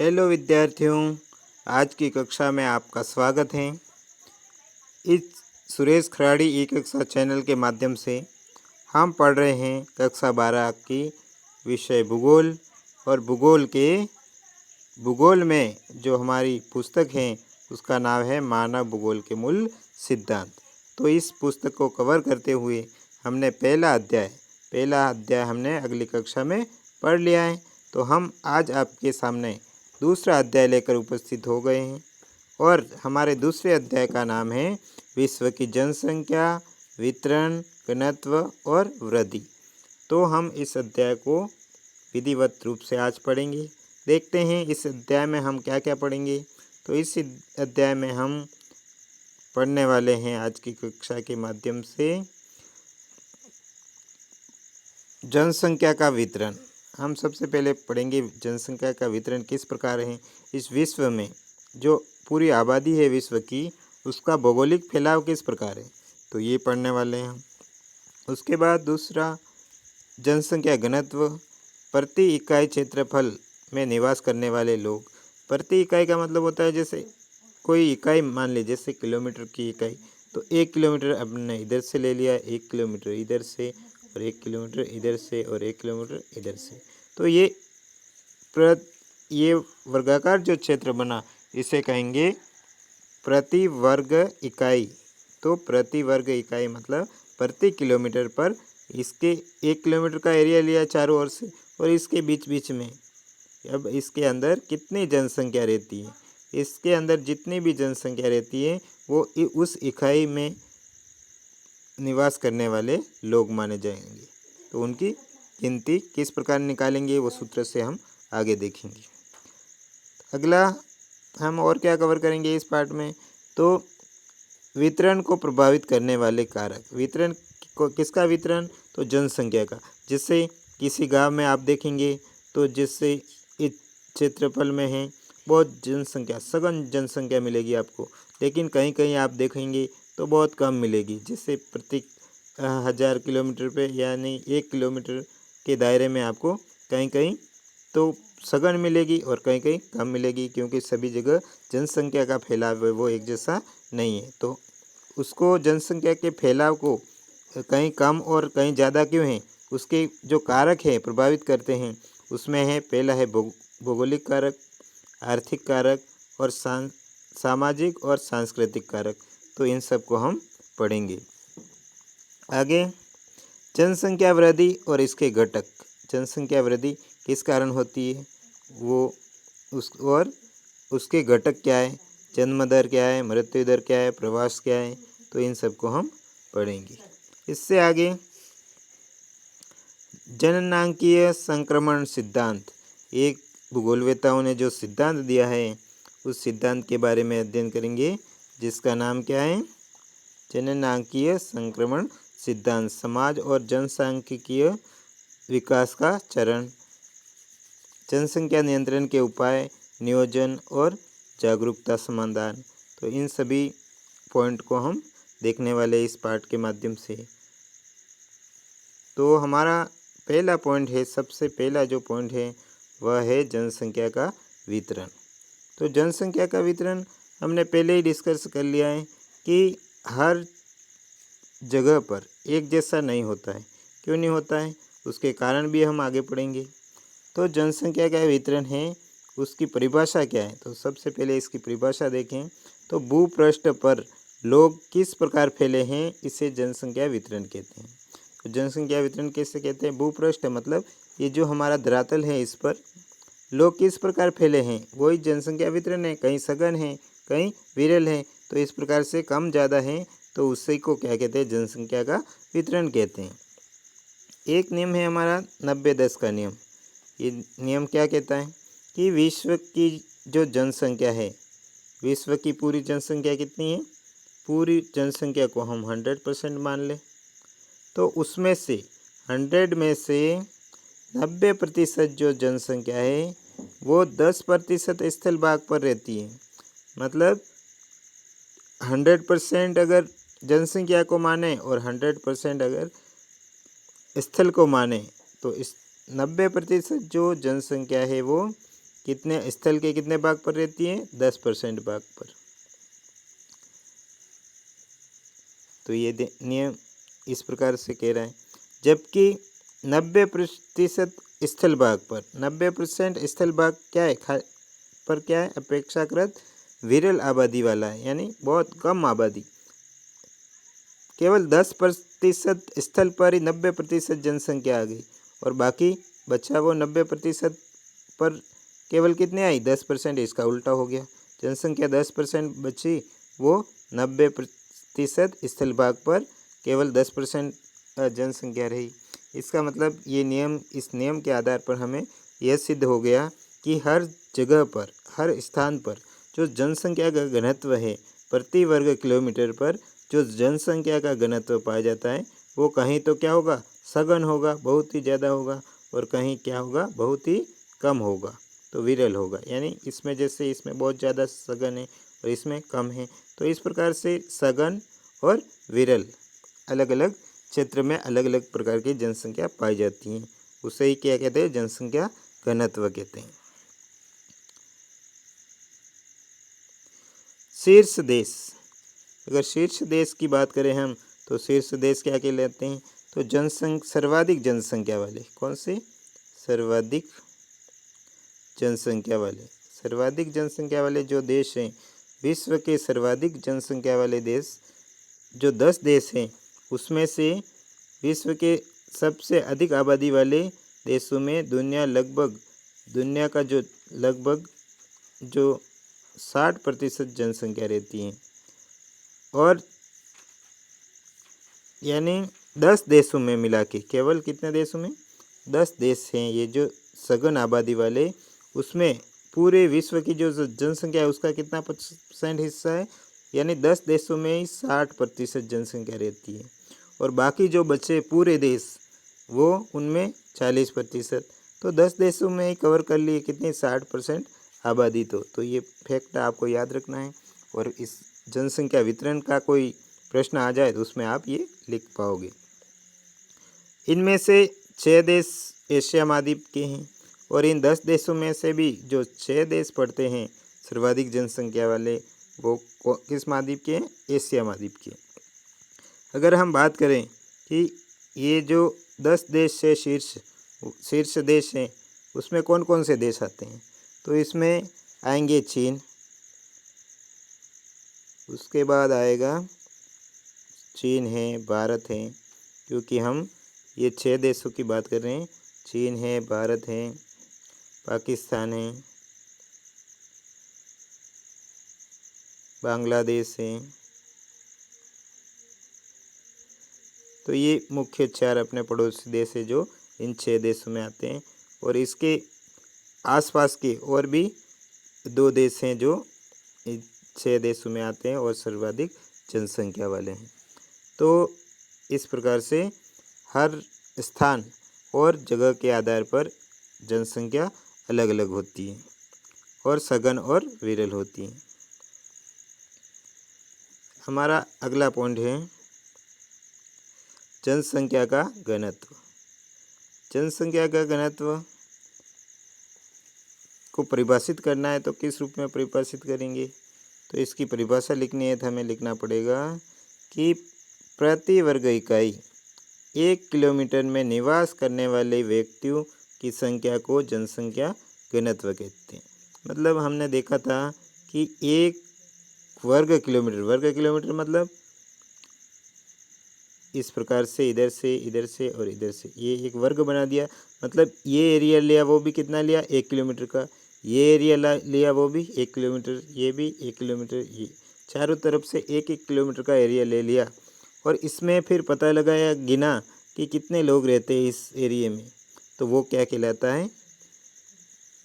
Hello विद्यार्थियों, आज की कक्षा में आपका स्वागत है। इस सुरेश खराड़ी ई कक्षा चैनल के माध्यम से हम पढ़ रहे हैं कक्षा 12 की विषय भूगोल। और भूगोल में जो हमारी पुस्तक है उसका नाम है मानव भूगोल के मूल सिद्धांत। तो इस पुस्तक को कवर करते हुए हमने पहला अध्याय हमने अगली कक्षा में पढ़ लिया है। तो हम आज आपके सामने दूसरा अध्याय लेकर उपस्थित हो गए हैं और हमारे दूसरे अध्याय का नाम है विश्व की जनसंख्या, वितरण, घनत्व और वृद्धि। तो हम इस अध्याय को विधिवत रूप से आज पढ़ेंगे। देखते हैं इस अध्याय में हम क्या क्या पढ़ेंगे। तो इस अध्याय में हम पढ़ने वाले हैं आज की कक्षा के माध्यम से जनसंख्या का वितरण। हम सबसे पहले पढ़ेंगे जनसंख्या का वितरण किस प्रकार है। इस विश्व में जो पूरी आबादी है विश्व की, उसका भौगोलिक फैलाव किस प्रकार है, तो ये पढ़ने वाले हैं हम। उसके बाद दूसरा, जनसंख्या घनत्व, प्रति इकाई क्षेत्रफल में निवास करने वाले लोग। प्रति इकाई का मतलब होता है जैसे कोई इकाई मान ली, जैसे किलोमीटर की इकाई, तो 1 किलोमीटर हमने इधर से ले लिया, 1 किलोमीटर इधर से और 1 किलोमीटर इधर से और 1 किलोमीटर इधर से। तो ये वर्गाकार जो क्षेत्र बना इसे कहेंगे प्रति वर्ग इकाई। तो प्रति वर्ग इकाई मतलब प्रति किलोमीटर पर इसके 1 किलोमीटर का एरिया लिया चारों ओर से, और इसके बीच बीच में अब इसके अंदर कितनी जनसंख्या रहती है, इसके अंदर जितनी भी जनसंख्या रहती है वो उस इकाई में निवास करने वाले लोग माने जाएंगे। तो उनकी गिनती किस प्रकार निकालेंगे वो सूत्र से हम आगे देखेंगे। अगला हम और क्या कवर करेंगे इस पार्ट में, तो वितरण को प्रभावित करने वाले कारक। वितरण को किसका वितरण, तो जनसंख्या का। जिससे किसी गांव में आप देखेंगे तो जिससे इस क्षेत्रफल में है बहुत जनसंख्या, सघन जनसंख्या मिलेगी आपको, लेकिन कहीं कहीं आप देखेंगे तो बहुत कम मिलेगी। जिससे प्रति 1000 किलोमीटर पे यानी 1 किलोमीटर के दायरे में आपको कहीं कहीं तो सघन मिलेगी और कहीं कहीं कम मिलेगी, क्योंकि सभी जगह जनसंख्या का फैलाव है वो एक जैसा नहीं है। तो उसको जनसंख्या के फैलाव को कहीं कम और कहीं ज़्यादा क्यों है, उसके जो कारक हैं प्रभावित करते हैं उसमें है, पहला है भौगोलिक कारक, आर्थिक कारक और सामाजिक और सांस्कृतिक कारक। तो इन सब को हम पढ़ेंगे आगे। जनसंख्या वृद्धि और इसके घटक। जनसंख्या वृद्धि किस कारण होती है वो और उसके घटक क्या है, जन्म दर क्या है, मृत्यु दर क्या है, प्रवास क्या है, तो इन सब को हम पढ़ेंगे। इससे आगे जननांकीय संक्रमण सिद्धांत, एक भूगोलवेताओं ने जो सिद्धांत दिया है उस सिद्धांत के बारे में अध्ययन करेंगे, जिसका नाम क्या है, जननांकीय संक्रमण सिद्धांत। समाज और जनसांख्यिकीय विकास का चरण, जनसंख्या नियंत्रण के उपाय, नियोजन और जागरूकता समाधान। तो इन सभी पॉइंट को हम देखने वाले इस पाठ के माध्यम से। तो हमारा पहला पॉइंट है, सबसे पहला जो पॉइंट है वह है जनसंख्या का वितरण। तो जनसंख्या का वितरण हमने पहले ही डिस्कस कर लिया है कि हर जगह पर एक जैसा नहीं होता है। क्यों नहीं होता है, उसके कारण भी हम आगे पढ़ेंगे। तो जनसंख्या का वितरण है, उसकी परिभाषा क्या है, तो सबसे पहले इसकी परिभाषा देखें। तो भूपृष्ठ पर लोग किस प्रकार फैले हैं इसे जनसंख्या वितरण कहते हैं। तो जनसंख्या वितरण कैसे कहते हैं, भूपृष्ठ मतलब ये जो हमारा धरातल है इस पर लोग किस प्रकार फैले हैं वही जनसंख्या वितरण है। कहीं सघन है, कहीं विरल है, तो इस प्रकार से कम ज़्यादा है, तो उसी को क्या कहते हैं, जनसंख्या का वितरण कहते हैं। एक नियम है हमारा 90-10 का नियम। ये नियम क्या कहता है कि विश्व की जो जनसंख्या है, विश्व की पूरी जनसंख्या कितनी है, पूरी जनसंख्या को हम 100% मान लें, तो उसमें से 100 में से 90% जो जनसंख्या है वो 10% स्थल भाग पर रहती है। मतलब 100% अगर जनसंख्या को माने और 100% अगर स्थल को माने, तो इस 90% जो जनसंख्या है वो कितने स्थल के कितने भाग पर रहती है? 10% भाग पर। तो ये नियम इस प्रकार से कह रहा है। जबकि 90% स्थल भाग पर, 90% स्थल भाग क्या है? पर क्या है? अपेक्षाकृत विरल आबादी वाला है, यानी बहुत कम आबादी। केवल 10% स्थल पर ही 90% जनसंख्या आ गई, और बाकी बचा वो 90% पर केवल कितने आई? 10%। इसका उल्टा हो गया, जनसंख्या 10% बची, वो 90% स्थल भाग पर केवल 10% जनसंख्या रही। इसका मतलब ये नियम, इस नियम के आधार पर हमें यह सिद्ध हो गया कि हर जगह पर, हर स्थान पर जो जनसंख्या का घनत्व है, प्रति वर्ग किलोमीटर पर जो जनसंख्या का घनत्व पाया जाता है, वो कहीं तो क्या होगा? सघन होगा, बहुत ही ज़्यादा होगा, और कहीं क्या होगा? बहुत ही कम होगा, तो विरल होगा। यानी इसमें जैसे इसमें बहुत ज़्यादा सघन है और इसमें कम है, तो इस प्रकार से सघन और विरल अलग अलग क्षेत्र में अलग अलग प्रकार की जनसंख्या पाई जाती हैं। उसे ही क्या कहते हैं? जनसंख्या घनत्व कहते हैं। शीर्ष देश, अगर शीर्ष देश की बात करें हम, तो शीर्ष देश क्या कहलाते हैं? तो सर्वाधिक जनसंख्या वाले, कौन से? सर्वाधिक जनसंख्या वाले, सर्वाधिक जनसंख्या वाले जो देश हैं, विश्व के सर्वाधिक जनसंख्या वाले देश जो 10 देश हैं, उसमें से विश्व के सबसे अधिक आबादी वाले देशों में दुनिया का जो लगभग जो 60% जनसंख्या रहती है, और यानी 10 देशों में मिला के, केवल कितने देशों में? 10 देश हैं ये जो सघन आबादी वाले, उसमें पूरे विश्व की जो जनसंख्या है उसका कितना % हिस्सा है? यानी 10 देशों में ही 60% जनसंख्या रहती है, और बाकी जो बचे पूरे देश, वो उनमें 40%। तो 10 देशों में ही कवर कर लिए कितनी? 60% आबादी। तो ये फैक्ट आपको याद रखना है, और इस जनसंख्या वितरण का कोई प्रश्न आ जाए तो उसमें आप ये लिख पाओगे। इनमें से 6 देश एशिया महाद्वीप के हैं, और इन 10 देशों में से भी जो 6 देश पड़ते हैं सर्वाधिक जनसंख्या वाले, वो किस महाद्वीप के हैं? एशिया महाद्वीप के। अगर हम बात करें कि ये जो 10 देश से शीर्ष देश हैं, उसमें कौन कौन से देश आते हैं? तो इसमें आएंगे चीन, उसके बाद आएगा चीन है, भारत है, क्योंकि हम ये 6 देशों की बात कर रहे हैं। चीन है, भारत है, पाकिस्तान है, बांग्लादेश है। तो ये मुख्य 4 अपने पड़ोसी देश है जो इन 6 देशों में आते हैं, और इसके आसपास के और भी 2 देश हैं जो इन 6 देशों में आते हैं और सर्वाधिक जनसंख्या वाले हैं। तो इस प्रकार से हर स्थान और जगह के आधार पर जनसंख्या अलग अलग होती है, और सघन और विरल होती है। हमारा अगला पॉइंट है जनसंख्या का घनत्व। जनसंख्या का घनत्व को परिभाषित करना है, तो किस रूप में परिभाषित करेंगे? तो इसकी परिभाषा लिखनी है तो हमें लिखना पड़ेगा कि प्रति वर्ग इकाई 1 किलोमीटर में निवास करने वाले व्यक्तियों की संख्या को जनसंख्या घनत्व कहते हैं। मतलब हमने देखा था कि 1 वर्ग किलोमीटर मतलब इस प्रकार से इधर से और इधर से ये एक वर्ग बना दिया, मतलब ये एरिया लिया वो भी कितना लिया? 1 किलोमीटर का। ये एरिया लिया वो भी 1 किलोमीटर, ये भी 1 किलोमीटर, ये चारों तरफ से 1-1 किलोमीटर का एरिया ले लिया, और इसमें फिर पता लगाया, गिना कि कितने लोग रहते हैं इस एरिया में, तो वो क्या कहलाता है?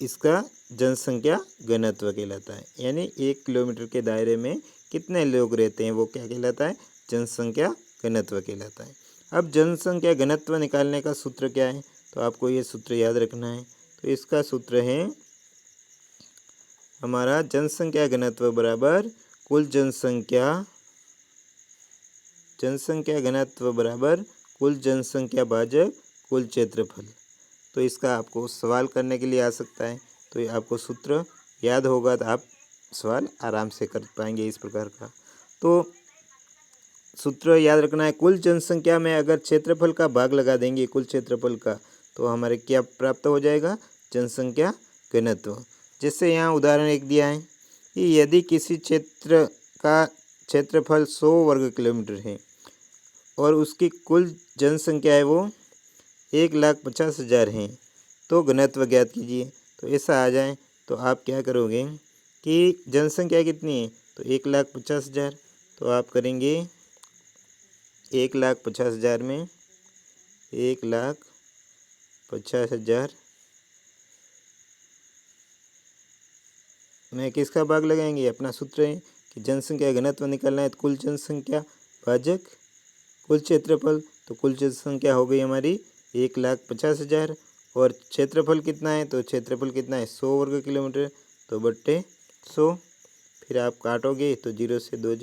इसका जनसंख्या घनत्व कहलाता है। यानी 1 किलोमीटर के दायरे में कितने लोग रहते हैं वो क्या कहलाता है? जनसंख्या घनत्व कहलाता है। अब जनसंख्या घनत्व निकालने का सूत्र क्या है? तो आपको ये सूत्र याद रखना है। तो इसका सूत्र है हमारा जनसंख्या घनत्व बराबर कुल जनसंख्या घनत्व बराबर कुल जनसंख्या भाजक कुल क्षेत्रफल। तो इसका आपको सवाल करने के लिए आ सकता है तो ये आपको सूत्र याद होगा तो आप सवाल आराम से कर पाएंगे इस प्रकार का। तो सूत्र याद रखना है, कुल जनसंख्या में अगर क्षेत्रफल का भाग लगा देंगे कुल क्षेत्रफल का, तो हमारे क्या प्राप्त हो जाएगा, जनसंख्या घनत्व। जैसे यहाँ उदाहरण एक दिया है कि यदि किसी क्षेत्र का क्षेत्रफल 100 वर्ग किलोमीटर है और उसकी कुल जनसंख्या है वो 1,50,000 है, तो घनत्व ज्ञात कीजिए। तो ऐसा आ जाए तो आप क्या करोगे कि जनसंख्या कितनी है, तो 1,50,000, तो आप करेंगे 1,50,000 में 1,50,000 में किसका भाग लगाएंगे, अपना सूत्र है कि जनसंख्या घनत्व निकालना है, तो कुल जनसंख्या भाजक कुल क्षेत्रफल, तो कुल जनसंख्या हो गई हमारी 1,50,000 और क्षेत्रफल कितना है, तो क्षेत्रफल कितना है 100 वर्ग किलोमीटर, तो बट्टे 100। फिर आप काटोगे तो 0 से 2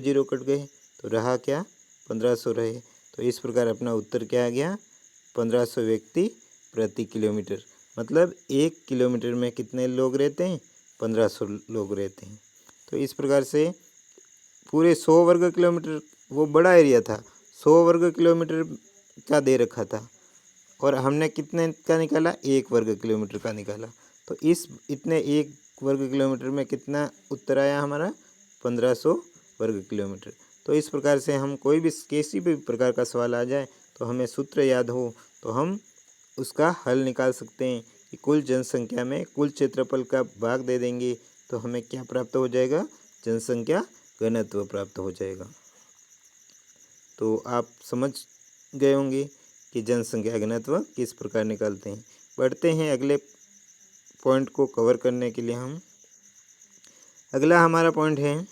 जीरो कट गए, तो रहा क्या 1500 रहे। तो इस प्रकार अपना उत्तर क्या आ गया, 1500 व्यक्ति प्रति किलोमीटर। मतलब 1 किलोमीटर में कितने लोग रहते हैं, 1500 लोग रहते हैं। तो इस प्रकार से पूरे 100 वर्ग किलोमीटर, वो बड़ा एरिया था, 100 वर्ग किलोमीटर का दे रखा था और हमने कितने का निकाला, 1 वर्ग किलोमीटर का निकाला। तो इस इतने 1 वर्ग किलोमीटर में कितना उत्तर आया हमारा, 1500 वर्ग किलोमीटर। तो इस प्रकार से हम कोई भी किसी भी प्रकार का सवाल आ जाए तो हमें सूत्र याद हो तो हम उसका हल निकाल सकते हैं कि कुल जनसंख्या में कुल क्षेत्रफल का भाग दे देंगे तो हमें क्या प्राप्त हो जाएगा, जनसंख्या घनत्व प्राप्त हो जाएगा। तो आप समझ गए होंगे कि जनसंख्या घनत्व किस प्रकार निकालते हैं। बढ़ते हैं अगले पॉइंट को कवर करने के लिए। हम अगला हमारा पॉइंट है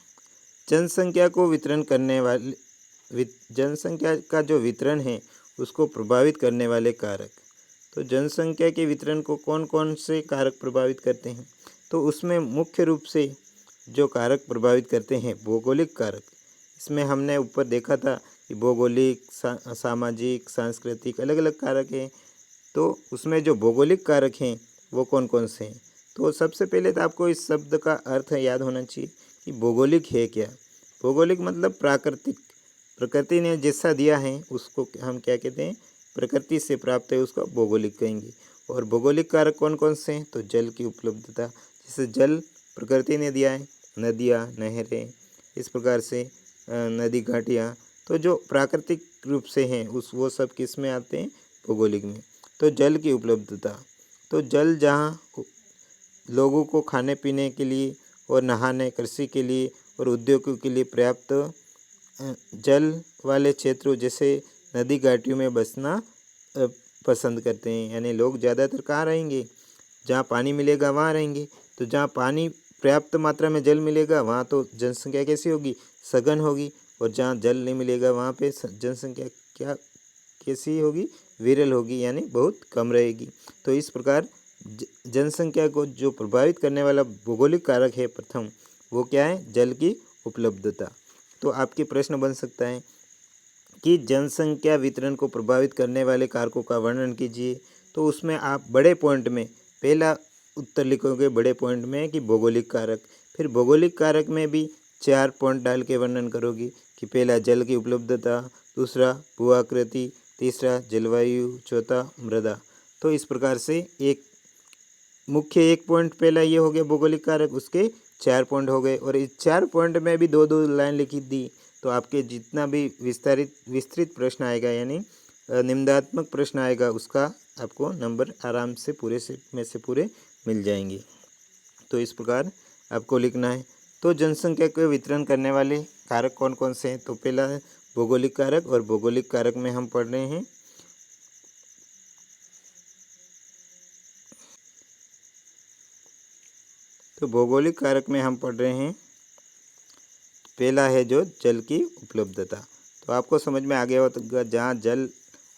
जनसंख्या को वितरण करने वाले जनसंख्या का जो वितरण है उसको प्रभावित करने वाले कारक। तो जनसंख्या के वितरण को कौन कौन से कारक प्रभावित करते हैं, तो उसमें मुख्य रूप से जो कारक प्रभावित करते हैं भौगोलिक कारक। इसमें हमने ऊपर देखा था कि भौगोलिक, सामाजिक, सांस्कृतिक अलग अलग कारक हैं। तो उसमें जो भौगोलिक कारक हैं वो कौन कौन से हैं, तो सबसे पहले तो आपको इस शब्द का अर्थ याद होना चाहिए कि भौगोलिक है क्या। भौगोलिक मतलब प्राकृतिक, प्रकृति ने जैसा दिया है उसको हम क्या कहते हैं, प्रकृति से प्राप्त है उसको भौगोलिक कहेंगे। और भौगोलिक कारक कौन कौन से हैं, तो जल की उपलब्धता, जैसे जल प्रकृति ने दिया है, नदियाँ, नहरें, इस प्रकार से नदी घाटियाँ, तो जो प्राकृतिक रूप से हैं उस वो सब किस में आते हैं, भौगोलिक में। तो जल की उपलब्धता, तो जल जहाँ लोगों को खाने पीने के लिए और नहाने, कृषि के लिए और उद्योगों के लिए पर्याप्त जल वाले क्षेत्रों जैसे नदी घाटियों में बसना पसंद करते हैं। यानी लोग ज़्यादातर कहाँ रहेंगे, जहाँ पानी मिलेगा वहाँ रहेंगे। तो जहाँ पानी पर्याप्त मात्रा में जल मिलेगा वहाँ तो जनसंख्या कैसी होगी, सघन होगी। और जहाँ जल नहीं मिलेगा वहाँ पे जनसंख्या क्या कैसी होगी, विरल होगी, यानी बहुत कम रहेगी। तो इस प्रकार जनसंख्या को जो प्रभावित करने वाला भौगोलिक कारक है प्रथम, वो क्या है, जल की उपलब्धता। तो आपके प्रश्न बन सकता है कि जनसंख्या वितरण को प्रभावित करने वाले कारकों का वर्णन कीजिए। तो उसमें आप बड़े पॉइंट में पहला उत्तर लिखोगे, बड़े पॉइंट में कि भौगोलिक कारक। फिर भौगोलिक कारक में भी 4 पॉइंट डाल के वर्णन करोगे कि पहला जल की उपलब्धता, दूसरा भू आकृति, तीसरा जलवायु, चौथा मृदा। तो इस प्रकार से एक मुख्य 1 पॉइंट पहला ये हो गया भौगोलिक कारक, उसके 4 पॉइंट हो गए। और इस 4 पॉइंट में भी 2-2 लाइन लिखी दी। तो आपके जितना भी विस्तृत प्रश्न आएगा, यानी निम्नात्मक प्रश्न आएगा, उसका आपको नंबर आराम से पूरे से में से पूरे मिल जाएंगे। तो इस प्रकार आपको लिखना है। तो जनसंख्या को वितरण करने वाले कारक कौन कौन से हैं, तो पहला है भौगोलिक कारक। और भौगोलिक कारक में हम पढ़ रहे हैं तो भौगोलिक कारक में हम पढ़ रहे हैं पहला है जो जल की उपलब्धता। तो आपको समझ में आ गया होगा, जहाँ जल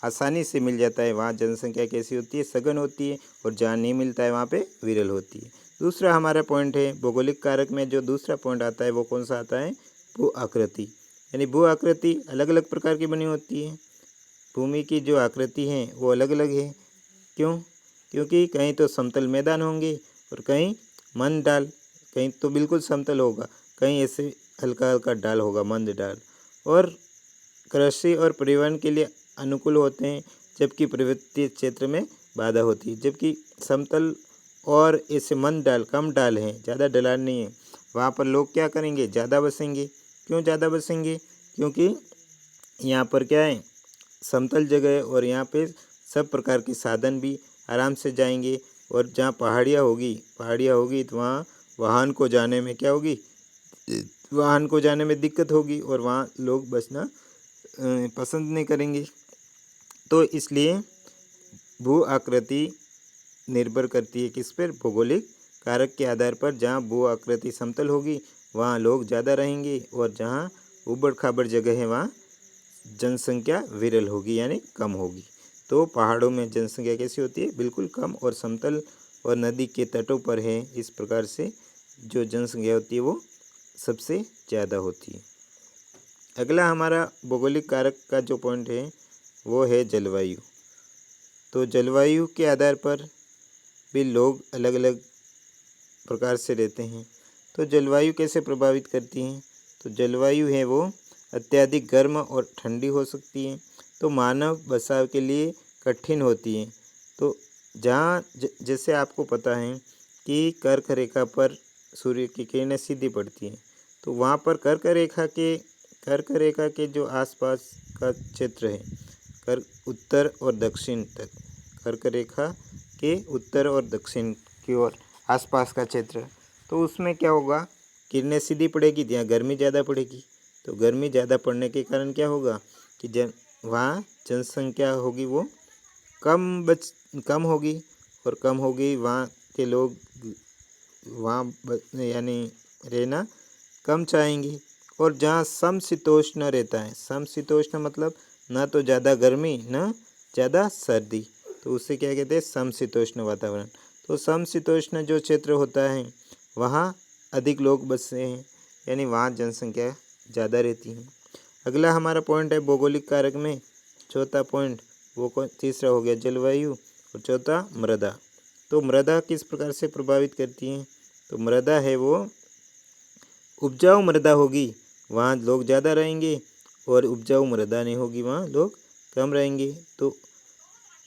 आसानी से मिल जाता है वहाँ जनसंख्या कैसी होती है, सघन होती है। और जहाँ नहीं मिलता है वहाँ पे विरल होती है। दूसरा हमारा पॉइंट है भौगोलिक कारक में जो दूसरा पॉइंट आता है वो कौन सा आता है, भू आकृति। यानी भू आकृति अलग अलग प्रकार की बनी होती है। भूमि की जो आकृति है वो अलग अलग है। क्यों, क्योंकि कहीं तो समतल मैदान होंगे और कहीं मंद ढाल, कहीं तो बिल्कुल समतल होगा, कहीं ऐसे हल्का हल्का ढाल होगा, मंद ढाल। और कृषि और परिवहन के लिए अनुकूल होते हैं, जबकि पर्वतीय क्षेत्र में बाधा होती है। जबकि समतल और ऐसे मंद ढाल, कम ढाल है, ज़्यादा ढलान नहीं है, वहाँ पर लोग क्या करेंगे, ज़्यादा बसेंगे। क्यों ज़्यादा बसेंगे? क्योंकि यहाँ पर क्या है, समतल जगह है और यहाँ पे सब प्रकार के साधन भी आराम से जाएंगे। और जहाँ पहाड़ियाँ होगी तो वहाँ वाहन को जाने में क्या होगी, वाहन को जाने में दिक्कत होगी और वहाँ लोग बसना पसंद नहीं करेंगे। तो इसलिए भू आकृति निर्भर करती है किस पर, भौगोलिक कारक के आधार पर। जहाँ भू आकृति समतल होगी वहाँ लोग ज़्यादा रहेंगे और जहाँ ऊबड़ खाबड़ जगह है वहाँ जनसंख्या विरल होगी यानी कम होगी। तो पहाड़ों में जनसंख्या कैसी होती है, बिल्कुल कम, और समतल और नदी के तटों पर है इस प्रकार से जो जनसंख्या होती है वो सबसे ज़्यादा होती है। अगला हमारा भौगोलिक कारक का जो पॉइंट है वो है जलवायु। तो जलवायु के आधार पर भी लोग अलग अलग प्रकार से रहते हैं। तो जलवायु कैसे प्रभावित करती हैं? तो जलवायु है वो अत्यधिक गर्म और ठंडी हो सकती है, तो मानव बसाव के लिए कठिन होती है। तो जहाँ जैसे आपको पता है कि कर्क रेखा पर सूर्य की किरणें सीधी पड़ती हैं, तो वहाँ पर कर्क रेखा के जो आसपास का क्षेत्र है, उत्तर और दक्षिण तक, कर्क रेखा के उत्तर और दक्षिण की ओर आसपास का क्षेत्र, तो उसमें क्या होगा, किरणें सीधी पड़ेगी, यहाँ गर्मी ज़्यादा पड़ेगी। तो गर्मी ज़्यादा पड़ने के कारण क्या होगा कि वहाँ जनसंख्या होगी वो कम होगी, और कम होगी वहाँ के लोग वहाँ यानी रहना कम चाहेंगे। और जहाँ समशीतोष्ण रहता है, समशीतोष्ण मतलब ना तो ज़्यादा गर्मी ना ज़्यादा सर्दी, तो उससे क्या कहते हैं, समशीतोष्ण वातावरण। तो समशीतोष्ण जो क्षेत्र होता है वहाँ अधिक लोग बसते हैं, यानी वहाँ जनसंख्या ज़्यादा रहती है। अगला हमारा पॉइंट है भौगोलिक कारक में, चौथा पॉइंट वो तीसरा हो गया जलवायु और चौथा मृदा। तो मृदा किस प्रकार से प्रभावित करती है? तो मृदा है वो उपजाऊ मृदा होगी वहाँ लोग ज़्यादा रहेंगे, और उपजाऊ मृदा नहीं होगी वहाँ लोग कम रहेंगे। तो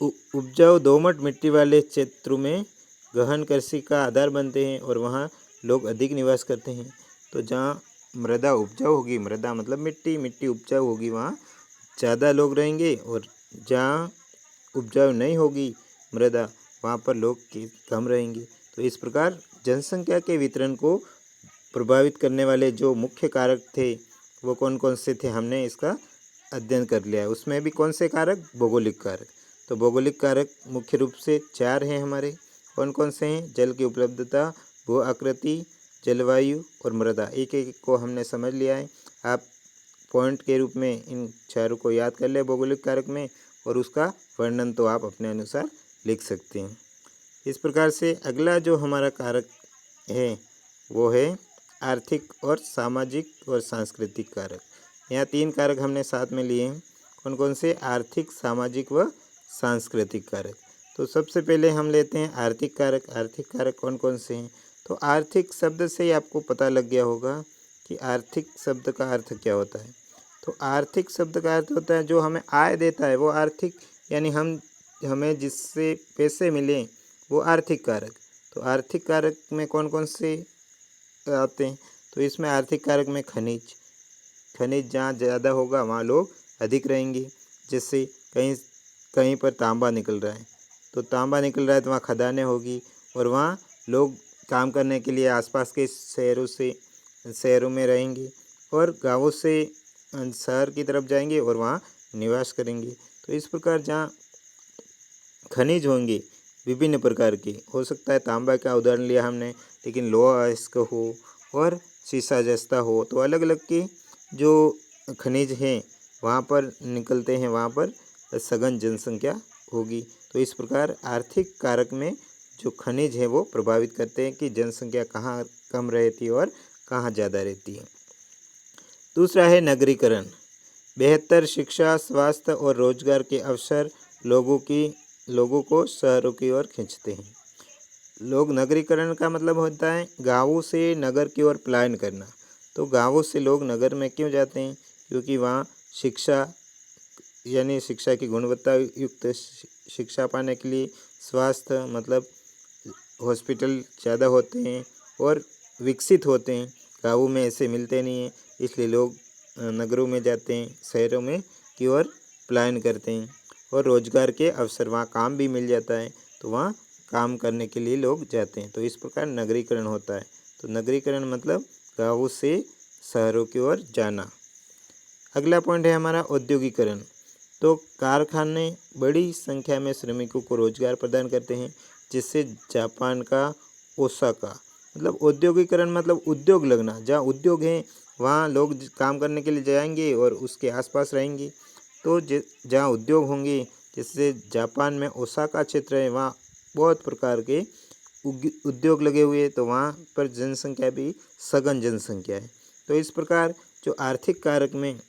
उपजाऊ दोमट मिट्टी वाले क्षेत्रों में गहन कृषि का आधार बनते हैं और वहाँ लोग अधिक निवास करते हैं। तो जहाँ मृदा उपजाऊ होगी, मृदा मतलब मिट्टी उपजाऊ होगी, वहाँ ज़्यादा लोग रहेंगे, और जहाँ उपजाऊ नहीं होगी मृदा वहाँ पर लोग कम रहेंगे। तो इस प्रकार जनसंख्या के वितरण को प्रभावित करने वाले जो मुख्य कारक थे वो कौन कौन से थे, हमने इसका अध्ययन कर लिया है। उसमें भी कौन से कारक, भौगोलिक कारक। तो भौगोलिक कारक मुख्य रूप से 4 हैं हमारे। कौन कौन से हैं? जल की उपलब्धता, भू आकृति, जलवायु और मृदा। एक एक को हमने समझ लिया है। आप पॉइंट के रूप में इन चारों को याद कर ले भौगोलिक कारक में, और उसका वर्णन तो आप अपने अनुसार लिख सकते हैं। इस प्रकार से अगला जो हमारा कारक है वो है आर्थिक और सामाजिक और सांस्कृतिक कारक। यहाँ 3 कारक हमने साथ में लिए हैं। कौन कौन से? आर्थिक, सामाजिक व सांस्कृतिक कारक। तो सबसे पहले हम लेते हैं आर्थिक कारक। आर्थिक कारक कौन कौन से हैं? तो आर्थिक शब्द से ही आपको पता लग गया होगा कि आर्थिक शब्द का अर्थ क्या होता है। तो आर्थिक शब्द का अर्थ होता है जो हमें आय देता है वो आर्थिक, यानी हमें जिससे पैसे मिलें वो आर्थिक कारक। तो आर्थिक कारक में कौन कौन से आते हैं? तो इसमें आर्थिक कारक में खनिज जहाँ ज़्यादा होगा वहाँ लोग अधिक रहेंगे। जैसे कहीं कहीं पर तांबा निकल रहा है, तो तांबा निकल रहा है तो वहाँ खदानें होगी, और वहाँ लोग काम करने के लिए आसपास के शहरों में रहेंगे, और गांवों से शहर की तरफ जाएंगे और वहाँ निवास करेंगे। तो इस प्रकार जहाँ खनिज होंगे विभिन्न प्रकार के, हो सकता है तांबा का उदाहरण लिया हमने, लेकिन लोहा अयस्क हो और सीसा जस्ता हो, तो अलग अलग के जो खनिज हैं वहाँ पर निकलते हैं, वहाँ पर सघन जनसंख्या होगी। तो इस प्रकार आर्थिक कारक में जो खनिज है वो प्रभावित करते हैं कि जनसंख्या कहाँ कम रहती है और कहाँ ज़्यादा रहती है। दूसरा है नगरीकरण। बेहतर शिक्षा, स्वास्थ्य और रोजगार के अवसर लोगों की लोगों को शहरों की ओर खींचते हैं। लोग नगरीकरण का मतलब होता है गाँवों से नगर की ओर पलायन करना। तो गाँवों से लोग नगर में क्यों जाते हैं? क्योंकि वहाँ शिक्षा यानी शिक्षा की गुणवत्ता युक्त शिक्षा पाने के लिए स्वास्थ्य मतलब हॉस्पिटल ज़्यादा होते हैं और विकसित होते हैं। गाँवों में ऐसे मिलते नहीं हैं, इसलिए लोग नगरों में जाते हैं, शहरों में की ओर पलायन करते हैं। और रोजगार के अवसर, वहाँ काम भी मिल जाता है तो वहाँ काम करने के लिए लोग जाते हैं। तो इस प्रकार नगरीकरण होता है। तो नगरीकरण मतलब गाँवों से शहरों की ओर जाना। अगला पॉइंट है हमारा औद्योगिकरण। तो कारखाने बड़ी संख्या में श्रमिकों को रोजगार प्रदान करते हैं, जिससे जापान का ओसाका मतलब औद्योगिकरण मतलब उद्योग लगना। जहाँ उद्योग हैं वहाँ लोग काम करने के लिए जाएंगे और उसके आसपास रहेंगे। तो जहाँ उद्योग होंगे, जैसे जापान में ओसाका क्षेत्र है, वहाँ बहुत प्रकार के उद्योग लगे हुए, तो वहाँ पर जनसंख्या भी सघन जनसंख्या है। तो इस प्रकार जो आर्थिक कारक में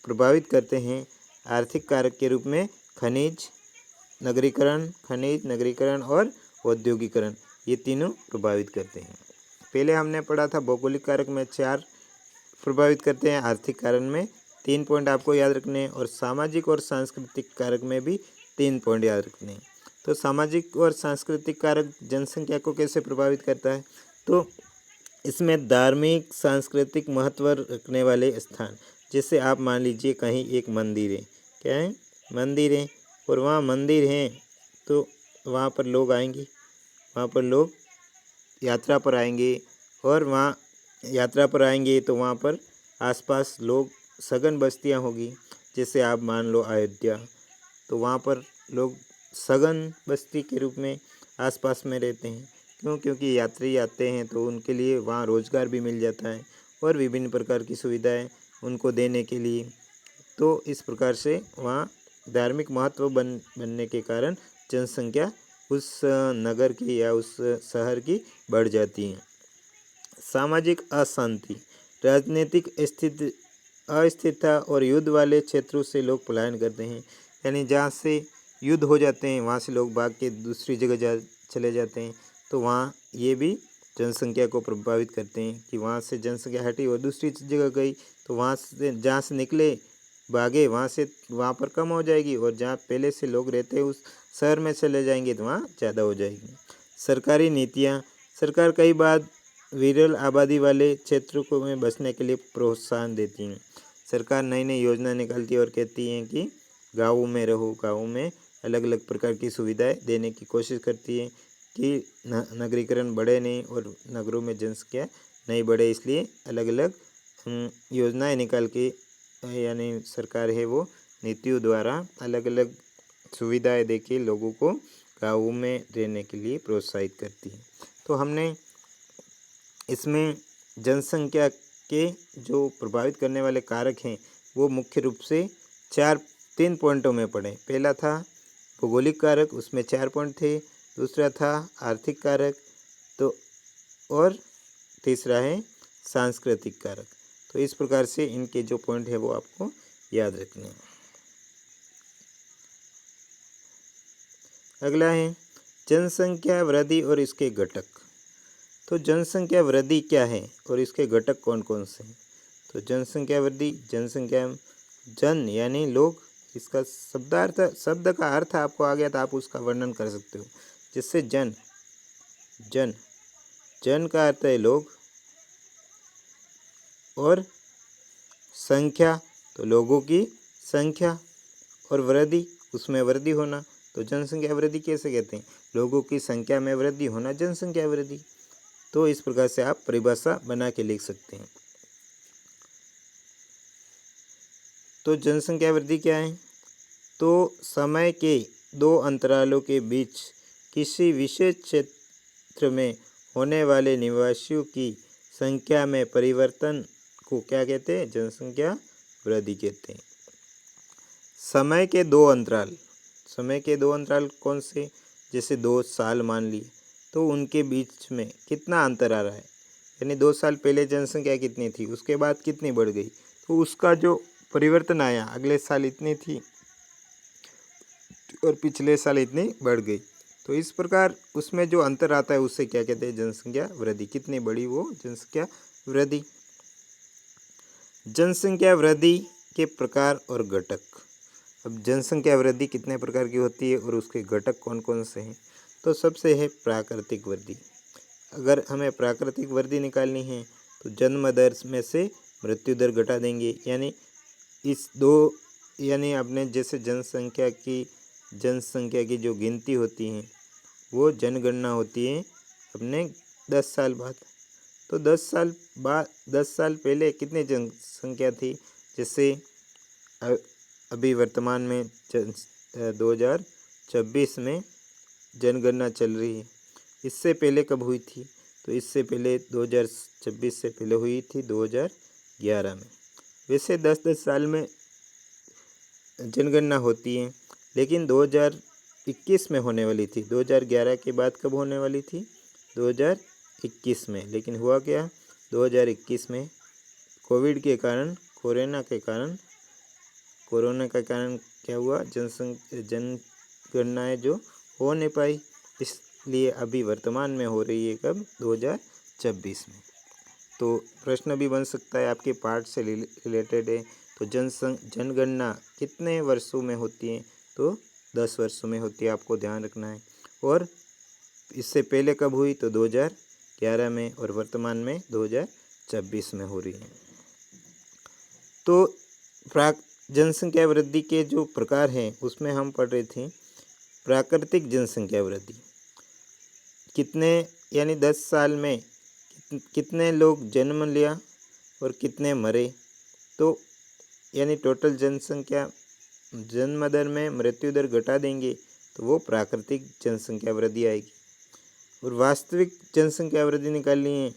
प्रभावित करते हैं, आर्थिक कारक के रूप में खनिज नगरीकरण और औद्योगिकरण, ये तीनों प्रभावित करते हैं। पहले हमने पढ़ा था भौगोलिक कारक में 4 प्रभावित करते हैं, आर्थिक कारक में 3 पॉइंट आपको याद रखने हैं और सामाजिक और सांस्कृतिक कारक में भी 3 पॉइंट याद रखने हैं। तो सामाजिक और सांस्कृतिक कारक जनसंख्या को कैसे प्रभावित करता है? तो इसमें धार्मिक सांस्कृतिक महत्व रखने वाले स्थान, जैसे आप मान लीजिए कहीं एक मंदिर है, क्या है? मंदिर है, और वहाँ मंदिर है तो वहाँ पर लोग आएंगे, वहाँ पर लोग यात्रा पर आएंगे, और वहाँ यात्रा पर आएंगे तो वहाँ पर आसपास लोग सघन बस्तियाँ होगी। जैसे आप मान लो अयोध्या, तो वहाँ पर लोग सघन बस्ती के रूप में आसपास में रहते हैं। क्यों? क्योंकि यात्री आते हैं तो उनके लिए वहाँ रोज़गार भी मिल जाता है और विभिन्न प्रकार की सुविधाएं उनको देने के लिए। तो इस प्रकार से वहाँ धार्मिक महत्व बनने के कारण जनसंख्या उस नगर की या उस शहर की बढ़ जाती है। सामाजिक अशांति, राजनीतिक अस्थिरता और युद्ध वाले क्षेत्रों से लोग पलायन करते हैं। यानी जहाँ से युद्ध हो जाते हैं वहाँ से लोग भाग के दूसरी जगह चले जाते हैं। तो वहाँ ये भी जनसंख्या को प्रभावित करते हैं कि वहाँ से जनसंख्या हटी और दूसरी जगह गई, तो वहाँ से जहाँ से निकले भागे वहाँ पर कम हो जाएगी, और जहाँ पहले से लोग रहते हैं उस शहर में चले जाएंगे तो वहाँ ज़्यादा हो जाएगी। सरकारी नीतियाँ, सरकार कई बार विरल आबादी वाले क्षेत्रों को में बसने के लिए प्रोत्साहन देती हैं। सरकार नई नई योजना निकालती है और कहती हैं कि गाँवों में रहो, गाँवों में अलग अलग प्रकार की सुविधाएं देने की कोशिश करती है कि नगरीकरण बढ़े नहीं और नगरों में जनसंख्या नहीं बढ़े, इसलिए अलग अलग योजनाएं निकाल के यानी सरकार है वो नीतियों द्वारा अलग अलग सुविधाएं देके लोगों को गाँवों में रहने के लिए प्रोत्साहित करती है। तो हमने इसमें जनसंख्या के जो प्रभावित करने वाले कारक हैं वो मुख्य रूप से 3 पॉइंटों में पढ़े। पहला था भौगोलिक कारक, उसमें 4 पॉइंट थे। दूसरा था आर्थिक कारक, तो और तीसरा है सांस्कृतिक कारक। तो इस प्रकार से इनके जो पॉइंट है वो आपको याद रखने हैं। अगला है जनसंख्या वृद्धि और इसके घटक। तो जनसंख्या वृद्धि क्या है और इसके घटक कौन कौन से हैं? तो जनसंख्या वृद्धि, जनसंख्या जन यानी लोग, इसका शब्द का अर्थ आपको आ गया तो आप उसका वर्णन कर सकते हो। जिससे जन का अर्थ है लोग, और संख्या तो लोगों की संख्या, और वृद्धि उसमें वृद्धि होना। तो जनसंख्या वृद्धि कैसे कहते हैं? लोगों की संख्या में वृद्धि होना जनसंख्या वृद्धि। तो इस प्रकार से आप परिभाषा बना के लिख सकते हैं। तो जनसंख्या वृद्धि क्या है? तो समय के 2 अंतरालों के बीच किसी विशेष क्षेत्र में होने वाले निवासियों की संख्या में परिवर्तन को क्या कहते हैं? जनसंख्या वृद्धि कहते हैं। समय के 2 अंतराल कौन से? जैसे 2 साल मान लिए, तो उनके बीच में कितना अंतर आ रहा है, यानी 2 साल पहले जनसंख्या कितनी थी, उसके बाद कितनी बढ़ गई, तो उसका जो परिवर्तन आया, अगले साल इतनी थी और पिछले साल इतनी बढ़ गई। तो इस प्रकार उसमें जो अंतर आता है उससे क्या कहते हैं, जनसंख्या वृद्धि। कितनी बड़ी वो जनसंख्या वृद्धि। जनसंख्या वृद्धि के प्रकार और घटक। अब जनसंख्या वृद्धि कितने प्रकार की होती है और उसके घटक कौन कौन से हैं। तो सबसे है प्राकृतिक वृद्धि। अगर हमें प्राकृतिक वृद्धि निकालनी है तो जन्म दर में से मृत्यु दर घटा देंगे, यानी इस दो, यानी अपने जैसे जनसंख्या की जो गिनती होती है वो जनगणना होती है अपने 10 साल बाद। तो 10 साल पहले कितनी जनसंख्या थी, जैसे अभी वर्तमान में 2026 में जनगणना चल रही है। इससे पहले कब हुई थी, तो इससे पहले 2026 से पहले हुई थी 2011 में। वैसे 10-10 साल में जनगणना होती है, लेकिन 2021 में होने वाली थी। 2011 के बाद कब होने वाली थी, 2021 में। लेकिन हुआ क्या, 2021 में कोरोना के कारण क्या हुआ, जनगणनाएँ जो हो नहीं पाई, इसलिए अभी वर्तमान में हो रही है कब, 2026 में। तो प्रश्न भी बन सकता है, आपके पार्ट से रिलेटेड है। तो जनगणना कितने वर्षों में होती है, तो 10 वर्षों में होती है, आपको ध्यान रखना है। और इससे पहले कब हुई, तो 2011 में, और वर्तमान में 2026 में हो रही है। तो जनसंख्या वृद्धि के जो प्रकार हैं उसमें हम पढ़ रहे थे प्राकृतिक जनसंख्या वृद्धि। कितने, यानी 10 साल में कितने लोग जन्म लिया और कितने मरे, तो यानी टोटल जनसंख्या, जन्म दर में मृत्यु दर घटा देंगे तो वो प्राकृतिक जनसंख्या वृद्धि आएगी। और वास्तविक जनसंख्या वृद्धि निकालनी है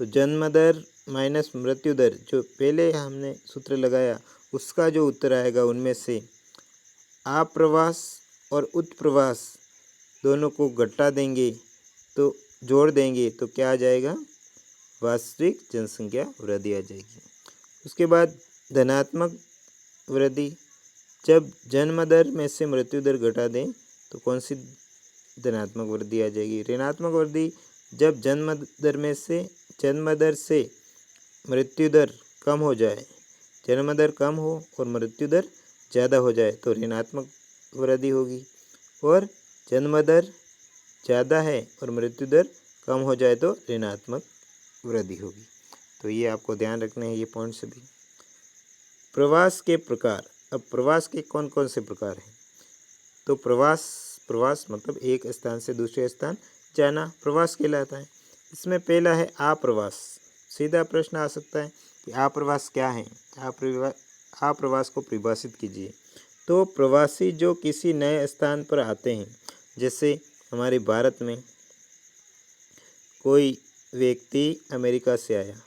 तो जन्म दर माइनस मृत्यु दर, जो पहले हमने सूत्र लगाया उसका जो उत्तर आएगा, उनमें से आप्रवास और उत्प्रवास दोनों को घटा देंगे, तो जोड़ देंगे तो क्या आ जाएगा, वास्तविक जनसंख्या वृद्धि आ जाएगी। उसके बाद धनात्मक वृद्धि, जब जन्म दर में से मृत्यु दर घटा दें तो कौन सी धनात्मक वृद्धि आ जाएगी। ऋणात्मक वृद्धि, जब जन्म दर से मृत्यु दर कम हो जाए, जन्म दर कम हो और मृत्यु दर ज़्यादा हो जाए तो ऋणात्मक वृद्धि होगी। और जन्म दर ज़्यादा है और मृत्यु दर कम हो जाए तो ऋणात्मक वृद्धि होगी। तो ये आपको ध्यान रखने हैं ये पॉइंट्स भी। प्रवास के प्रकार। अब प्रवास के कौन कौन से प्रकार हैं, तो प्रवास मतलब एक स्थान से दूसरे स्थान जाना, प्रवास कहलाता है। इसमें पहला है आप्रवास। सीधा प्रश्न आ सकता है कि आप्रवास क्या है, आप्रवास को परिभाषित कीजिए। तो प्रवासी जो किसी नए स्थान पर आते हैं, जैसे हमारे भारत में कोई व्यक्ति अमेरिका से आया,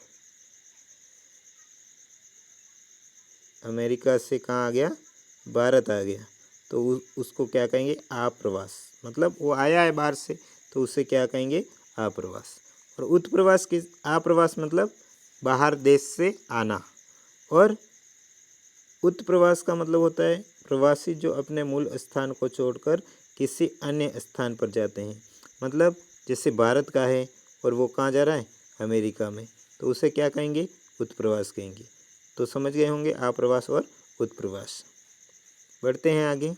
अमेरिका से कहाँ आ गया, भारत आ गया, तो उसको क्या कहेंगे, आप्रवास। मतलब वो आया है बाहर से, तो उसे क्या कहेंगे, आप्रवास। और उत्प्रवास की, आप्रवास मतलब बाहर देश से आना, और उत्प्रवास का मतलब होता है प्रवासी जो अपने मूल स्थान को छोड़कर किसी अन्य स्थान पर जाते हैं। मतलब जैसे भारत का है और वो कहाँ जा रहा है, अमेरिका में, तो उसे क्या कहेंगे, उत्प्रवास कहेंगे। तो समझ गए होंगे आप्रवास और उत्प्रवास। बढ़ते हैं आगे।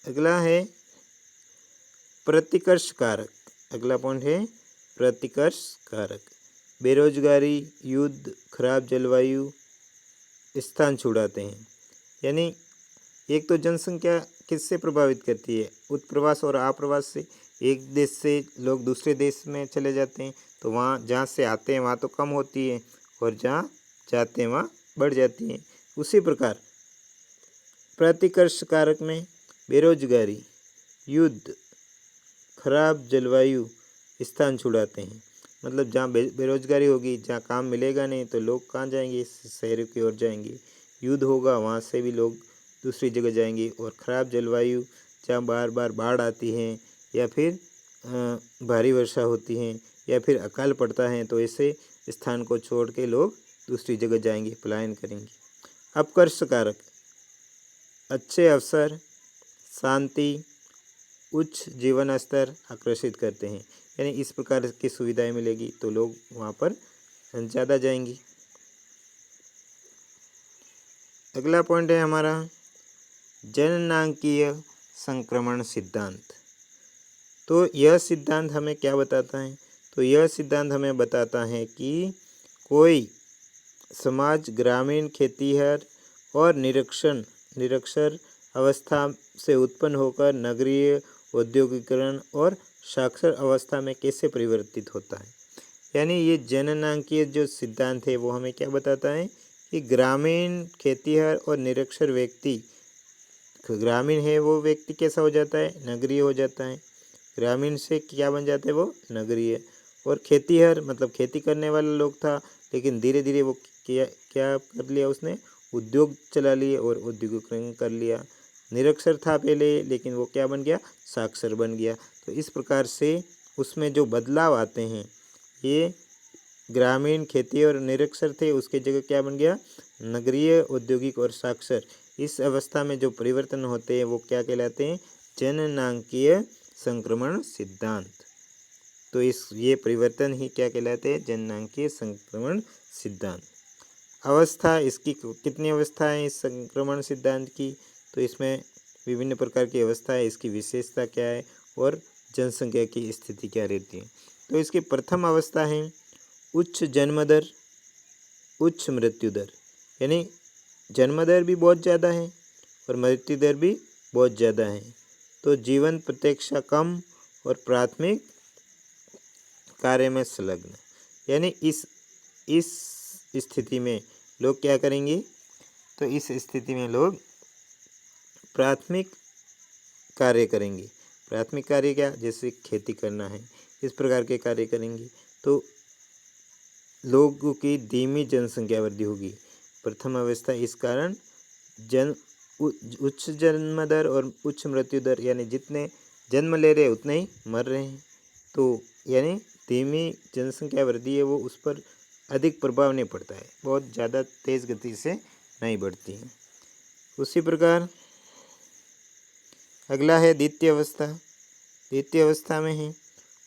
अगला है प्रतिकर्ष कारक। अगला पॉइंट है प्रतिकर्ष कारक। बेरोजगारी, युद्ध, खराब जलवायु स्थान छुड़ाते हैं। यानी एक तो जनसंख्या किससे प्रभावित करती है, उत्प्रवास और आप्रवास से। एक देश से लोग दूसरे देश में चले जाते हैं, तो वहाँ जहाँ से आते हैं वहाँ तो कम होती है, और जहाँ जाते हैं वहाँ बढ़ जाती है। उसी प्रकार प्रतिकर्ष कारक में बेरोजगारी, युद्ध, खराब जलवायु स्थान छुड़ाते हैं। मतलब जहाँ बेरोजगारी होगी, जहाँ काम मिलेगा नहीं, तो लोग कहाँ जाएंगे, शहरों की ओर जाएंगे। युद्ध होगा, वहाँ से भी लोग दूसरी जगह जाएंगे। और ख़राब जलवायु, जहाँ बार बार बाढ़ आती है, या फिर भारी वर्षा होती है, या फिर अकाल पड़ता है, तो ऐसे स्थान को छोड़ के लोग दूसरी जगह जाएंगे, पलायन करेंगे। अपकर्ष कारक, अच्छे अवसर, शांति, उच्च जीवन स्तर आकर्षित करते हैं। यानी इस प्रकार की सुविधाएं मिलेगी तो लोग वहाँ पर ज़्यादा जाएंगे। अगला पॉइंट है हमारा जननांकीय संक्रमण सिद्धांत। तो यह सिद्धांत हमें क्या बताता है? तो यह सिद्धांत हमें बताता है कि कोई समाज ग्रामीण, खेतीहर और निरक्षर अवस्था से उत्पन्न होकर नगरीय, औद्योगिकरण और साक्षर अवस्था में कैसे परिवर्तित होता है। यानी ये जननांकीय जो सिद्धांत है वो हमें क्या बताता है कि ग्रामीण, खेतीहर और निरक्षर व्यक्ति, ग्रामीण है वो व्यक्ति कैसा हो जाता है? नगरीय हो जाता है। ग्रामीण से क्या बन जाता है? वो नगरीय। और खेतीहर मतलब खेती करने वाला लोग था, लेकिन धीरे धीरे वो क्या क्या कर लिया उसने? उद्योग चला लिए और औद्योगिकरण कर लिया। निरक्षर था पहले, लेकिन वो क्या बन गया? साक्षर बन गया। तो इस प्रकार से उसमें जो बदलाव आते हैं, ये ग्रामीण, खेती और निरक्षर थे, उसके जगह क्या बन गया? नगरीय, औद्योगिक और साक्षर। इस अवस्था में जो परिवर्तन होते हैं वो क्या कहलाते हैं? जननांकीय संक्रमण सिद्धांत। तो ये परिवर्तन ही क्या कहलाते हैं? जननांकीय संक्रमण सिद्धांत। अवस्था, इसकी कितनी अवस्था है इस संक्रमण सिद्धांत की? तो इसमें विभिन्न प्रकार की अवस्था है, इसकी विशेषता क्या है और जनसंख्या की स्थिति क्या रहती है। तो इसकी प्रथम अवस्था है उच्च जन्म दर, उच्च मृत्यु दर। यानी जन्म दर भी बहुत ज़्यादा है और मृत्यु दर भी बहुत ज़्यादा है। तो जीवन प्रत्याशा कम और प्राथमिक कार्य में संलग्न। यानी इस स्थिति में लोग क्या करेंगे? तो इस स्थिति में लोग प्राथमिक कार्य करेंगे। प्राथमिक कार्य क्या? जैसे खेती करना है, इस प्रकार के कार्य करेंगे। तो लोगों की धीमी जनसंख्या वृद्धि होगी। प्रथम अवस्था इस कारण उच्च जन्म दर और उच्च मृत्यु दर, यानी जितने जन्म ले रहे उतने ही मर रहे हैं। तो यानी धीमी जनसंख्या वृद्धि है वो उस पर अधिक प्रभाव नहीं पड़ता है, बहुत ज़्यादा तेज़ गति से नहीं बढ़ती है। उसी प्रकार अगला है द्वितीय अवस्था। द्वितीय अवस्था में है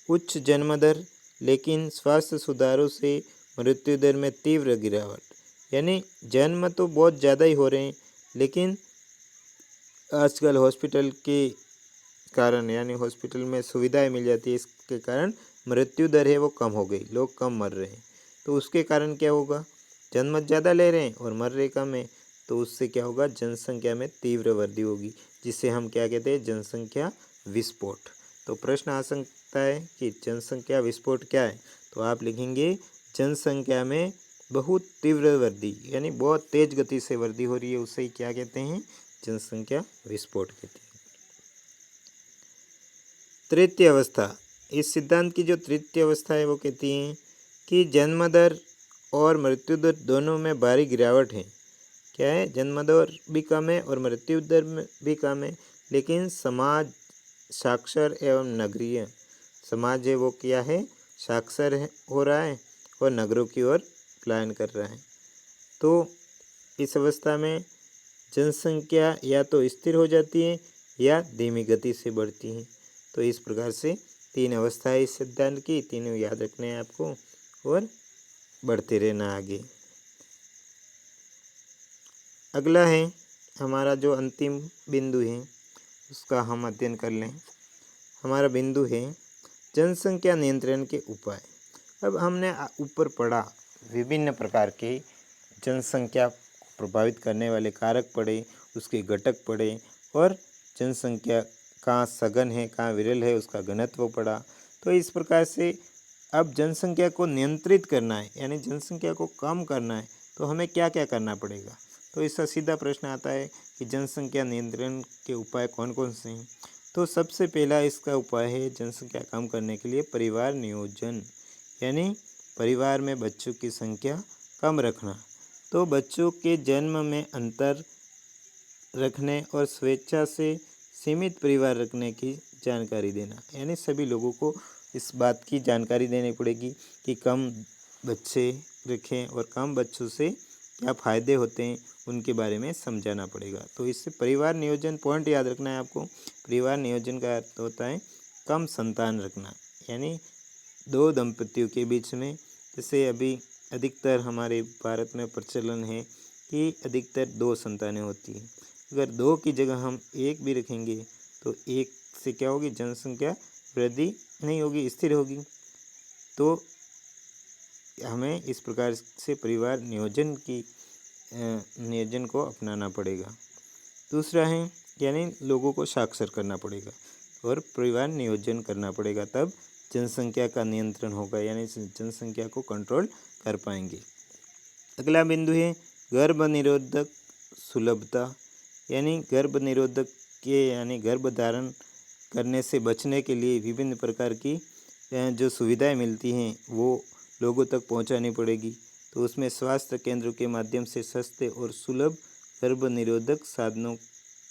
उच्च जन्म दर लेकिन स्वास्थ्य सुधारों से मृत्यु दर में तीव्र गिरावट। यानी जन्म तो बहुत ज़्यादा ही हो रहे हैं, लेकिन आजकल हॉस्पिटल के कारण, यानी हॉस्पिटल में सुविधाएं मिल जाती है, इसके कारण मृत्यु दर है वो कम हो गई, लोग कम मर रहे हैं। तो उसके कारण क्या होगा? जन्म ज़्यादा ले रहे हैं और मर रहे कम है, तो उससे क्या होगा? जनसंख्या में तीव्र वृद्धि होगी, जिसे हम क्या कहते हैं? जनसंख्या विस्फोट। तो प्रश्न आ सकता है कि जनसंख्या विस्फोट क्या है? तो आप लिखेंगे जनसंख्या में बहुत तीव्र वृद्धि, यानी बहुत तेज गति से वृद्धि हो रही है, उसे क्या कहते हैं? जनसंख्या विस्फोट कहते हैं। तृतीय अवस्था, इस सिद्धांत की जो तृतीय अवस्था है वो कहती है कि जन्म दर और मृत्यु दर दोनों में भारी गिरावट है। क्या है? जन्म दर भी कम है और मृत्यु दर में भी कम है, लेकिन समाज साक्षर एवं नगरीय, समाज है वो क्या है? साक्षर हो रहा है और नगरों की ओर पलायन कर रहा है। तो इस अवस्था में जनसंख्या या तो स्थिर हो जाती है या धीमी गति से बढ़ती है। तो इस प्रकार से तीन अवस्थाएं इस सिद्धांत की, तीनों याद रखने हैं आपको और बढ़ते रहना आगे। अगला है हमारा जो अंतिम बिंदु है उसका हम अध्ययन कर लें। हमारा बिंदु है जनसंख्या नियंत्रण के उपाय। अब हमने ऊपर पढ़ा विभिन्न प्रकार के जनसंख्या को प्रभावित करने वाले कारक पढ़े, उसके घटक पढ़े और जनसंख्या कहाँ सघन है, कहाँ विरल है, उसका घनत्व पढ़ा। तो इस प्रकार से अब जनसंख्या को नियंत्रित करना है, यानी जनसंख्या को कम करना है, तो हमें क्या क्या करना पड़ेगा। तो इसका सीधा प्रश्न आता है कि जनसंख्या नियंत्रण के उपाय कौन कौन से हैं। तो सबसे पहला इसका उपाय है जनसंख्या कम करने के लिए परिवार नियोजन, यानी परिवार में बच्चों की संख्या कम रखना। तो बच्चों के जन्म में अंतर रखने और स्वेच्छा से सीमित परिवार रखने की जानकारी देना, यानी सभी लोगों को इस बात की जानकारी देनी पड़ेगी कि कम बच्चे रखें और कम बच्चों से क्या फ़ायदे होते हैं उनके बारे में समझाना पड़ेगा। तो इससे परिवार नियोजन पॉइंट याद रखना है आपको। परिवार नियोजन का अर्थ होता है कम संतान रखना, यानी दो दंपतियों के बीच में, जैसे अभी अधिकतर हमारे भारत में प्रचलन है कि अधिकतर दो संतानें होती हैं। अगर दो की जगह हम एक भी रखेंगे तो एक से क्या होगी, जनसंख्या वृद्धि नहीं होगी, स्थिर होगी। तो हमें इस प्रकार से परिवार नियोजन को अपनाना पड़ेगा। दूसरा है यानी लोगों को साक्षर करना पड़ेगा और परिवार नियोजन करना पड़ेगा, तब जनसंख्या का नियंत्रण होगा, यानी जनसंख्या को कंट्रोल कर पाएंगे। अगला बिंदु है गर्भ निरोधक सुलभता, यानी गर्भ निरोधक के यानी गर्भ धारण करने से बचने के लिए विभिन्न प्रकार की जो सुविधाएं मिलती हैं वो लोगों तक पहुंचानी पड़ेगी। तो उसमें स्वास्थ्य केंद्रों के माध्यम से सस्ते और सुलभ गर्भ निरोधक साधनों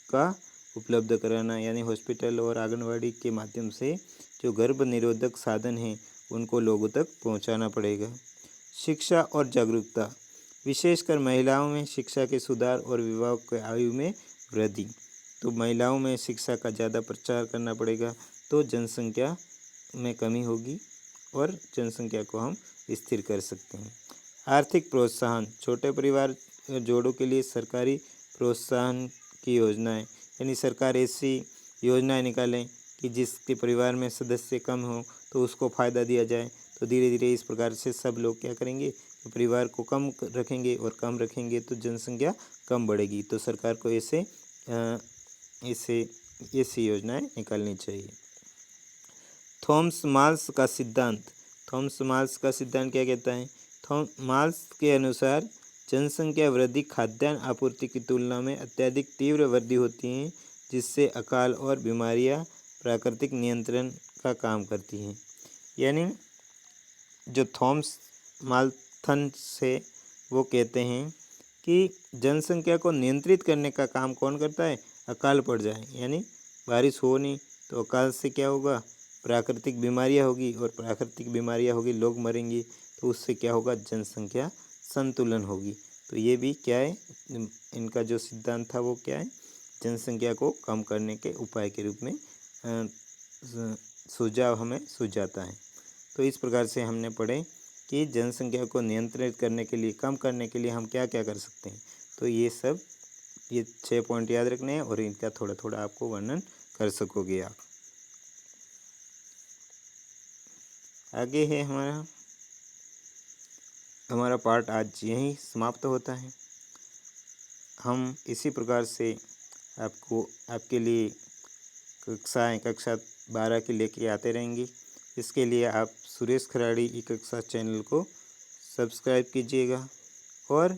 का उपलब्ध कराना, यानी हॉस्पिटल और आंगनवाड़ी के माध्यम से जो गर्भ निरोधक साधन हैं उनको लोगों तक पहुंचाना पड़ेगा। शिक्षा और जागरूकता, विशेषकर महिलाओं में शिक्षा के सुधार और विवाह के आयु में वृद्धि। तो महिलाओं में शिक्षा का ज़्यादा प्रचार करना पड़ेगा, तो जनसंख्या में कमी होगी और जनसंख्या को हम स्थिर कर सकते हैं। आर्थिक प्रोत्साहन, छोटे परिवार जोड़ों के लिए सरकारी प्रोत्साहन की योजनाएं, यानी सरकार ऐसी योजनाएं निकालें कि जिसके परिवार में सदस्य कम हो तो उसको फ़ायदा दिया जाए। तो धीरे धीरे इस प्रकार से सब लोग क्या करेंगे, परिवार को कम रखेंगे और कम रखेंगे तो जनसंख्या कम बढ़ेगी। तो सरकार को ऐसी योजनाएं निकालनी चाहिए। थॉमस माल्स का सिद्धांत, थॉमस माल्स का सिद्धांत क्या कहता है? माल्स के अनुसार जनसंख्या वृद्धि खाद्यान्न आपूर्ति की तुलना में अत्यधिक तीव्र वृद्धि होती है, जिससे अकाल और बीमारियां प्राकृतिक नियंत्रण का काम करती हैं। यानी जो थॉमस माल्थस है वो कहते हैं कि जनसंख्या को नियंत्रित करने का काम कौन करता है? अकाल पड़ जाए, यानी बारिश हो नहीं तो अकाल से क्या होगा, प्राकृतिक बीमारियां होगी, और प्राकृतिक बीमारियां होगी, लोग मरेंगे, तो उससे क्या होगा, जनसंख्या संतुलन होगी। तो ये भी क्या है, इनका जो सिद्धांत था वो क्या है, जनसंख्या को कम करने के उपाय के रूप में सुझाव हमें सुझाता है। तो इस प्रकार से हमने पढ़े कि जनसंख्या को नियंत्रित करने के लिए, कम करने के लिए हम क्या क्या कर सकते हैं। तो ये 6 पॉइंट याद रखने हैं और इनका थोड़ा थोड़ा आपको वर्णन कर सकोगे आप। आगे है हमारा पार्ट आज यहीं समाप्त होता है। हम इसी प्रकार से आपके लिए कक्षा 12 की लेके आते रहेंगे। इसके लिए आप सुरेश खराड़ी ई कक्षा चैनल को सब्सक्राइब कीजिएगा और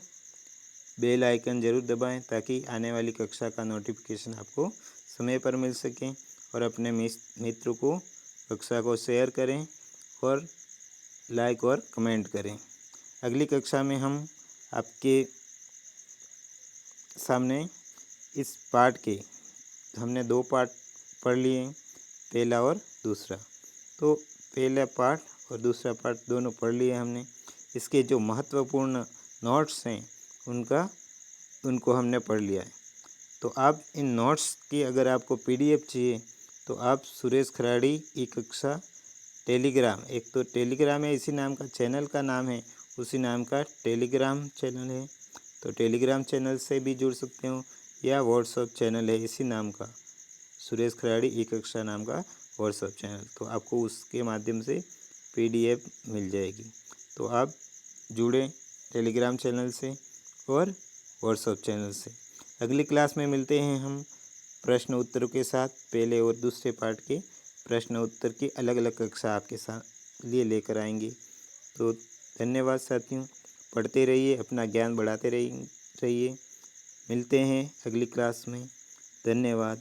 बेल आइकन ज़रूर दबाएं ताकि आने वाली कक्षा का नोटिफिकेशन आपको समय पर मिल सके, और अपने मित्रों को कक्षा को शेयर करें और लाइक और कमेंट करें। अगली कक्षा में हम आपके सामने इस पाठ के, हमने 2 पाठ पढ़ लिए, पहला और दूसरा। तो पहला पाठ और दूसरा पाठ दोनों पढ़ लिए हमने। इसके जो महत्वपूर्ण नोट्स हैं उनको हमने पढ़ लिया है। तो आप इन नोट्स की अगर आपको PDF चाहिए तो आप सुरेश खराड़ी ई कक्षा टेलीग्राम, एक तो टेलीग्राम है, इसी नाम का चैनल का नाम है, उसी नाम का टेलीग्राम चैनल है, तो टेलीग्राम चैनल से भी जुड़ सकते हो, या व्हाट्सअप चैनल है इसी नाम का, सुरेश खराड़ी ई कक्षा नाम का व्हाट्सअप चैनल, तो आपको उसके माध्यम से PDF मिल जाएगी। तो आप जुड़ें टेलीग्राम चैनल से और व्हाट्सअप चैनल से। अगली क्लास में मिलते हैं हम प्रश्न उत्तरों के साथ, पहले और दूसरे पार्ट के प्रश्न उत्तर की अलग अलग कक्षा आपके साथ लेकर आएंगे। तो धन्यवाद साथियों, पढ़ते रहिए, अपना ज्ञान बढ़ाते रहिए। मिलते हैं अगली क्लास में। धन्यवाद।